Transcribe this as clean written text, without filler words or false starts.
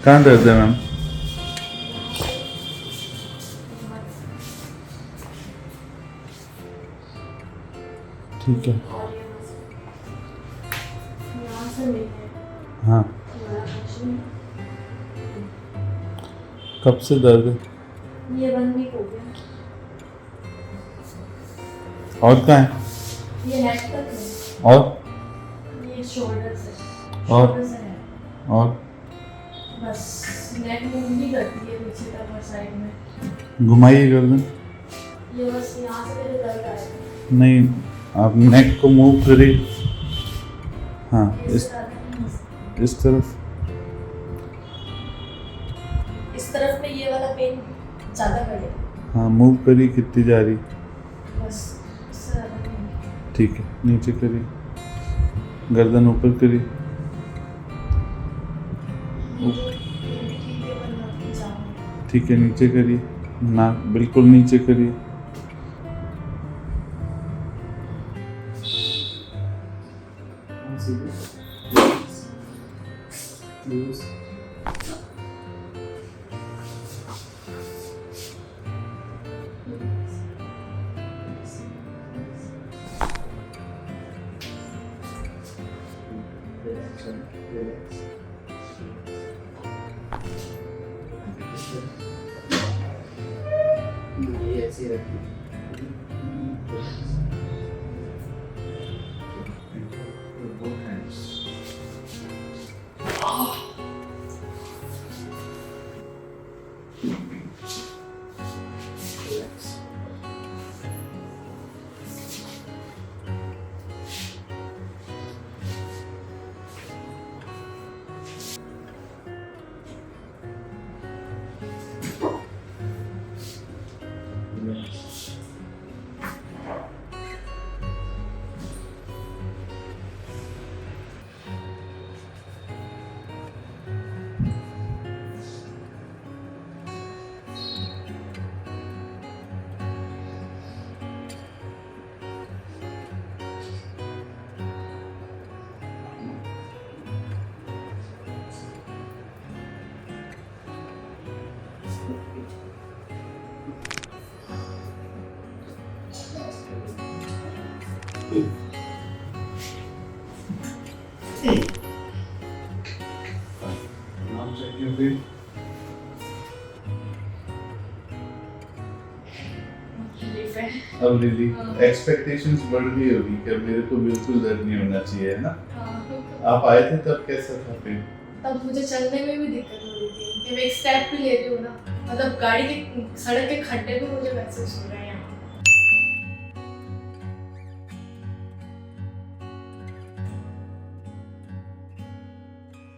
कहाँ दर्द है मैम? ठीक है। और यहाँ से नहीं है। हाँ, कब से दर्द है? ये 1 वीक हो गया। और कहाँ है? ये नेक तक है। और ये शोल्डर से। और? शोल्डर से है। और बस नेक मूव भी करती है पीछे तक और साइड में। घुमाइए गर्दन। ये बस यहाँ से मेरे दर्द आएगा। नहीं, आप नेक को मूव करिए। हाँ, इस तरफ इस तरफ। में ये वाला पेन ज़्यादा बढ़ेगा। हाँ, मूव करिए, कितनी जा रही? बस इससे ज़्यादा नहीं। ठीक है, नीचे करिए, गर्दन ऊपर करिए। ठीक है, नीचे करिए, नाक बिल्कुल नीचे करिए। ये ऐसे रखिए। Both hands. Relax. Relax. Now check your feet. Relief है। अब दीदी एक्सपेक्टेशंस बढ़ गई होगी कि अब मेरे को बिल्कुल दर्द नहीं होना चाहिए, है ना? हाँ। आप आए थे तब कैसा था पेन? तब मुझे चलने में भी दिक्कत हो रही थी कि मैं एक स्टेप भी ले रही हूँ ना, मतलब गाड़ी के सड़क के खड्डे में मुझे महसूस हो रहा है